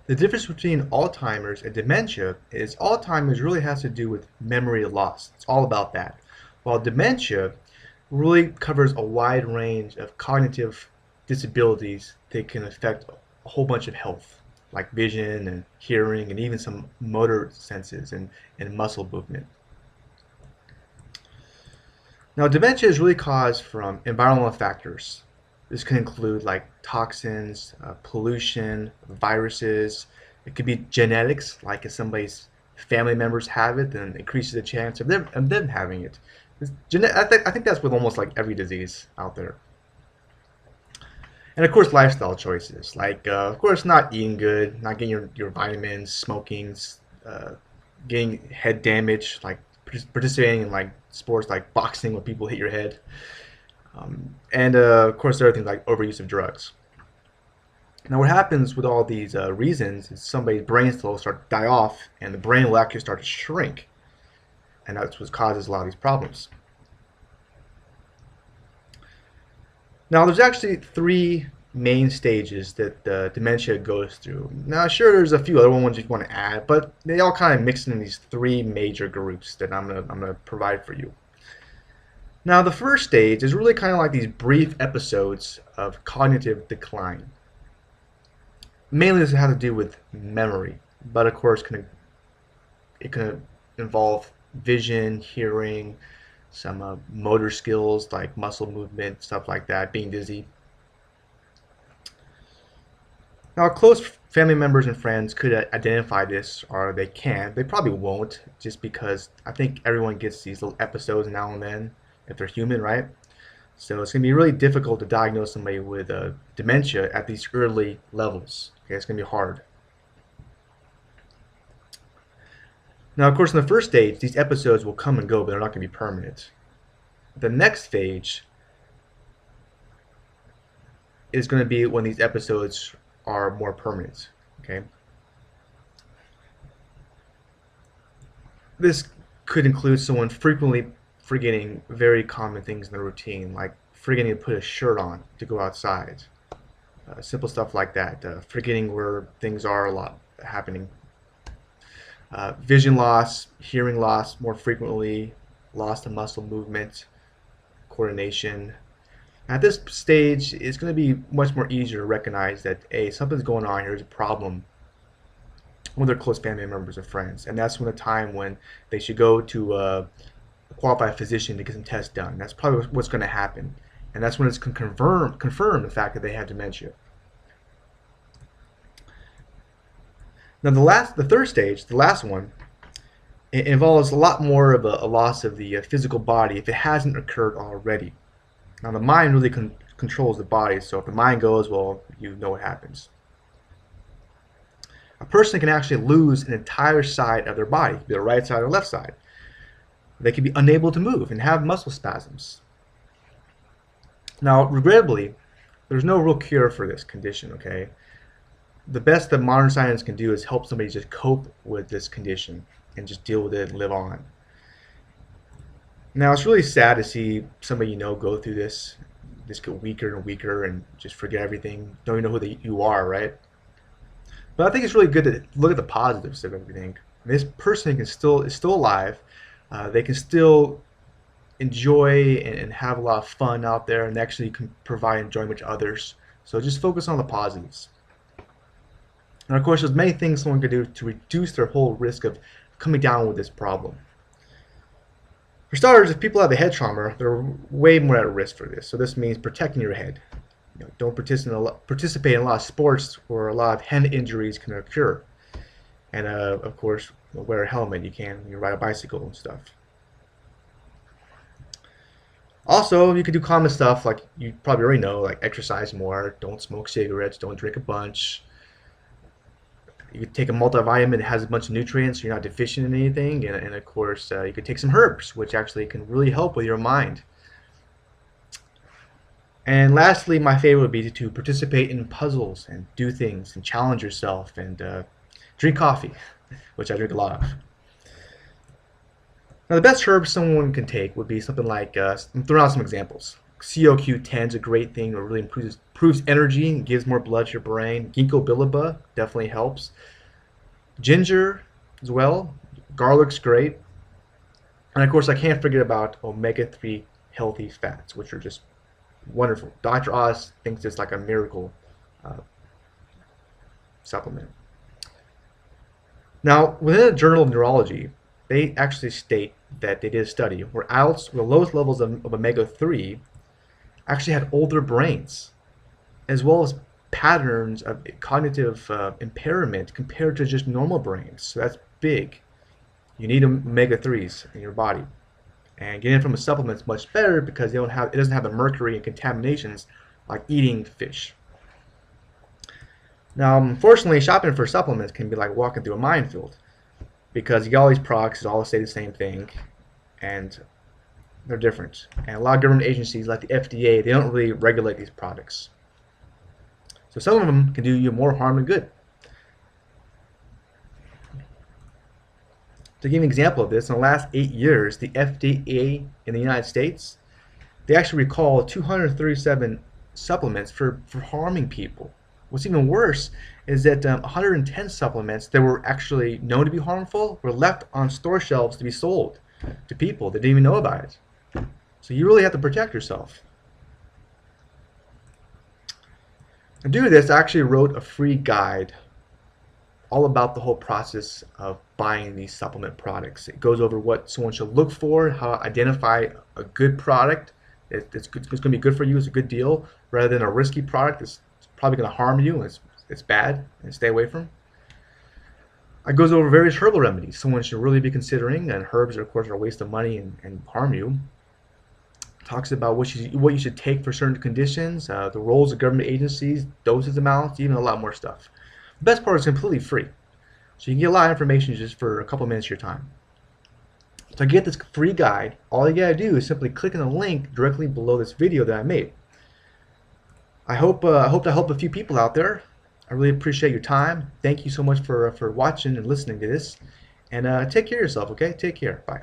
The difference between Alzheimer's and dementia is Alzheimer's really has to do with memory loss. It's all about that. While dementia really covers a wide range of cognitive disabilities that can affect a whole bunch of health, like vision and hearing and even some motor senses and muscle movement. Now, dementia is really caused from environmental factors. This can include like toxins, pollution, viruses. It could be genetics, like if somebody's family members have it, then it increases the chance of them having it. I think that's with almost like every disease out there. And of course, lifestyle choices, like of course, not eating good, not getting your vitamins, smoking, uh, getting head damage, like participating in like sports like boxing where people hit your head. And of course, there are things like overuse of drugs. Now, what happens with all these reasons is somebody's brain cells start to die off, and the brain will actually start to shrink, and that's what causes a lot of these problems. Now, there's actually three main stages that dementia goes through. Now, sure, there's a few other ones you want to add, but they all kind of mix in these three major groups that I'm gonna provide for you. Now, the first stage is really kind of like these brief episodes of cognitive decline. Mainly, this has to do with memory, but of course, it can involve vision, hearing, some motor skills like muscle movement, stuff like that, being dizzy. Now, close family members and friends could identify this, or they can. They probably won't, just because I think everyone gets these little episodes now and then, if they're human, right? So it's going to be really difficult to diagnose somebody with dementia at these early levels. Okay, it's going to be hard. Now, of course, in the first stage, these episodes will come and go, but they're not going to be permanent. The next stage is going to be when these episodes are more permanent. Okay, this could include someone frequently forgetting very common things in their routine, like forgetting to put a shirt on to go outside. Simple stuff like that. Forgetting where things are a lot happening. Vision loss, hearing loss more frequently, loss to muscle movement, coordination. At this stage, it's going to be much more easier to recognize that, hey, something's going on here, there's a problem with their close family members or friends. And that's when the time when they should go to a qualified physician to get some tests done. That's probably what's going to happen. And that's when it's going to confirm the fact that they have dementia. Now, the third stage, the last one, it involves a lot more of a loss of the physical body if it hasn't occurred already. Now, the mind really controls the body, so if the mind goes, well, you know what happens. A person can actually lose an entire side of their body, be the right side or left side. They can be unable to move and have muscle spasms. Now, regrettably, there's no real cure for this condition, okay? The best that modern science can do is help somebody just cope with this condition and just deal with it and live on. Now, it's really sad to see somebody you know go through this, just get weaker and weaker and just forget everything, don't even know who you are, right? But I think it's really good to look at the positives of everything. This person is still alive. They can still enjoy and have a lot of fun out there and actually can provide enjoyment to others. So just focus on the positives. And of course, there's many things someone can do to reduce their whole risk of coming down with this problem. For starters, if people have a head trauma, they're way more at risk for this. So this means protecting your head. Don't participate in a lot of sports where a lot of head injuries can occur. And of course, wear a helmet. You ride a bicycle and stuff. Also, you can do common stuff like you probably already know, like exercise more, don't smoke cigarettes, don't drink a bunch. You could take a multivitamin that has a bunch of nutrients, so you're not deficient in anything. And of course, you could take some herbs, which actually can really help with your mind. And lastly, my favorite would be to participate in puzzles and do things and challenge yourself and drink coffee, which I drink a lot of. Now, the best herbs someone can take would be something like, I'm throwing out some examples: CoQ10 is a great thing. It really improves energy and gives more blood to your brain. Ginkgo biloba definitely helps. Ginger as well. Garlic's great. And of course, I can't forget about omega-3 healthy fats, which are just wonderful. Dr. Oz thinks it's like a miracle uh, supplement. Now, within the Journal of Neurology, they actually state that they did a study where adults with the lowest levels of omega-3 actually had older brains, as well as patterns of cognitive impairment compared to just normal brains. So that's big. You need omega-3s in your body. And getting it from a supplement is much better because it doesn't have the mercury and contaminations like eating fish. Now, unfortunately, shopping for supplements can be like walking through a minefield because you get all these products that all say the same thing, and they're different. And a lot of government agencies like the FDA, they don't really regulate these products. So some of them can do you more harm than good. To give you an example of this, in the last 8 years, the FDA in the United States, they actually recalled 237 supplements for harming people. What's even worse is that 110 supplements that were actually known to be harmful were left on store shelves to be sold to people that didn't even know about it. So you really have to protect yourself. And due to this, I actually wrote a free guide all about the whole process of buying these supplement products. It goes over what someone should look for, how to identify a good product it's going to be good for you, it's a good deal, rather than a risky product that's probably going to harm you and it's bad and stay away from. It goes over various herbal remedies someone should really be considering, and herbs are, of course, are a waste of money and harm you. It talks about what you should take for certain conditions, the roles of government agencies, dosage amounts, even a lot more stuff. The best part is completely free. So you can get a lot of information just for a couple minutes of your time. To get this free guide, all you gotta do is simply click on the link directly below this video that I made. I hope to help a few people out there. I really appreciate your time. Thank you so much for watching and listening to this. And take care of yourself, okay? Take care. Bye.